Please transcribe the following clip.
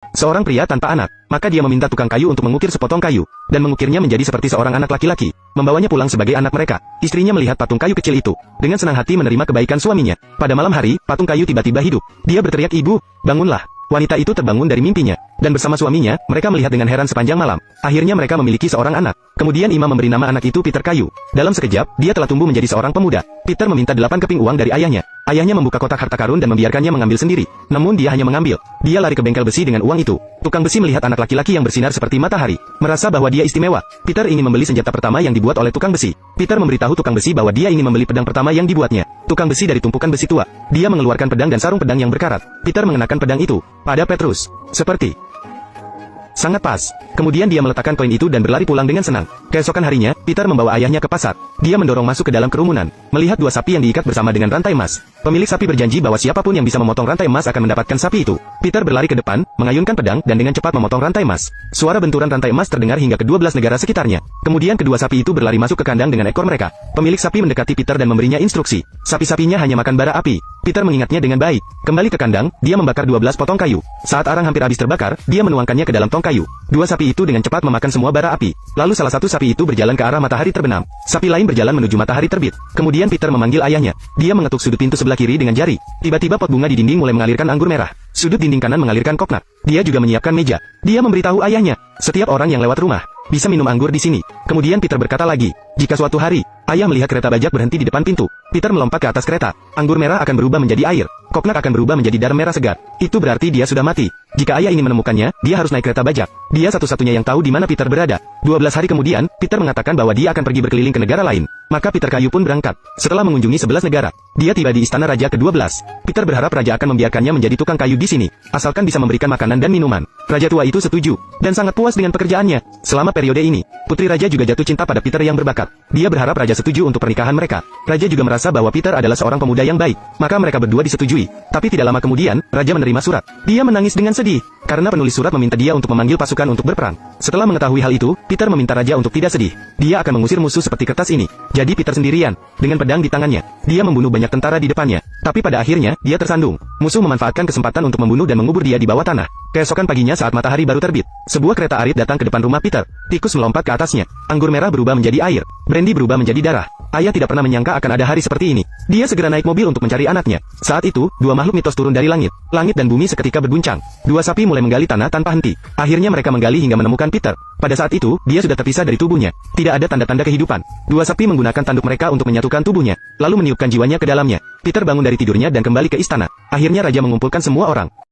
Seorang pria tanpa anak, maka dia meminta tukang kayu untuk mengukir sepotong kayu, dan mengukirnya menjadi seperti seorang anak laki-laki, membawanya pulang sebagai anak mereka. Istrinya melihat patung kayu kecil itu, dengan senang hati menerima kebaikan suaminya. Pada malam hari, patung kayu tiba-tiba hidup. Dia berteriak, "Ibu, bangunlah." Wanita itu terbangun dari mimpinya, dan bersama suaminya, mereka melihat dengan heran sepanjang malam. Akhirnya mereka memiliki seorang anak. Kemudian imam memberi nama anak itu Peter Kayu. Dalam sekejap, dia telah tumbuh menjadi seorang pemuda. Peter meminta 8 keping uang dari ayahnya. Ayahnya membuka kotak harta karun dan membiarkannya mengambil sendiri. Namun dia hanya mengambil. Dia lari ke bengkel besi dengan uang itu. Tukang besi melihat anak laki-laki yang bersinar seperti matahari. Merasa bahwa dia istimewa. Peter ingin membeli senjata pertama yang dibuat oleh tukang besi. Peter memberitahu tukang besi bahwa dia ingin membeli pedang pertama yang dibuatnya. Tukang besi dari tumpukan besi tua. Dia mengeluarkan pedang dan sarung pedang yang berkarat. Peter mengenakan pedang itu pada Petrus. Seperti sangat pas. Kemudian dia meletakkan koin itu dan berlari pulang dengan senang. Keesokan harinya, Peter membawa ayahnya ke pasar. Dia mendorong masuk ke dalam kerumunan, melihat 2 sapi yang diikat bersama dengan rantai emas. Pemilik sapi berjanji bahwa siapapun yang bisa memotong rantai emas akan mendapatkan sapi itu. Peter berlari ke depan, mengayunkan pedang dan dengan cepat memotong rantai emas. Suara benturan rantai emas terdengar hingga ke 12 negara sekitarnya. Kemudian kedua sapi itu berlari masuk ke kandang dengan ekor mereka. Pemilik sapi mendekati Peter dan memberinya instruksi. Sapi-sapinya hanya makan bara api. Peter mengingatnya dengan baik. Kembali ke kandang, dia membakar 12 potong kayu. Saat arang hampir habis terbakar, dia menuangkannya ke dalam tong kayu. 2 sapi itu dengan cepat memakan semua bara api. Lalu salah satu sapi itu berjalan ke arah matahari terbenam. Sapi lain berjalan menuju matahari terbit. Kemudian Peter memanggil ayahnya. Dia mengetuk sudut pintu sebelah kiri dengan jari. Tiba-tiba pot bunga di dinding mulai mengalirkan anggur merah. Sudut dinding kanan mengalirkan koknak. Dia juga menyiapkan meja. Dia memberitahu ayahnya, setiap orang yang lewat rumah bisa minum anggur di sini. Kemudian Peter berkata lagi, jika suatu hari ayah melihat kereta bajak berhenti di depan pintu, Peter melompat ke atas kereta. Anggur merah akan berubah menjadi air. Koknak akan berubah menjadi darah merah segar. Itu berarti dia sudah mati. Jika ayah ingin menemukannya, dia harus naik kereta bajak. Dia satu-satunya yang tahu di mana Peter berada. 12 hari kemudian, Peter mengatakan bahwa dia akan pergi berkeliling ke negara lain. Maka Peter Kayu pun berangkat. Setelah mengunjungi 11 negara, dia tiba di istana raja ke-12. Peter berharap raja akan membiarkannya menjadi tukang kayu di sini, asalkan bisa memberikan makanan dan minuman. Raja tua itu setuju, dan sangat puas dengan pekerjaannya. Selama periode ini, putri raja juga jatuh cinta pada Peter yang berbakat. Dia berharap raja setuju untuk pernikahan mereka. Raja juga merasa bahwa Peter adalah seorang pemuda yang baik, maka mereka berdua disetujui. Tapi tidak lama kemudian, raja menerima surat. Dia menangis dengan sedih, karena penulis surat meminta dia untuk memanggil pasukan untuk berperang. Setelah mengetahui hal itu, Peter meminta raja untuk tidak sedih. Dia akan mengusir musuh seperti kertas ini. Jadi Peter sendirian, dengan pedang di tangannya. Dia membunuh banyak tentara di depannya. Tapi pada akhirnya, dia tersandung. Musuh memanfaatkan kesempatan untuk membunuh dan mengubur dia di bawah tanah. Keesokan paginya saat matahari baru terbit, sebuah kereta arit datang ke depan rumah Peter. Tikus melompat ke atasnya. Anggur merah berubah menjadi air. Brandy berubah menjadi darah. Ayah tidak pernah menyangka akan ada hari seperti ini. Dia segera naik mobil untuk mencari anaknya. Saat itu, 2 makhluk mitos turun dari langit. Langit dan bumi seketika berguncang. 2 sapi mulai menggali tanah tanpa henti. Akhirnya mereka menggali hingga menemukan Peter. Pada saat itu, dia sudah terpisah dari tubuhnya. Tidak ada tanda-tanda kehidupan. 2 sapi menggunakan tanduk mereka untuk menyatukan tubuhnya, lalu meniupkan jiwanya ke dalamnya. Peter bangun dari tidurnya dan kembali ke istana. Akhirnya raja mengumpulkan semua orang.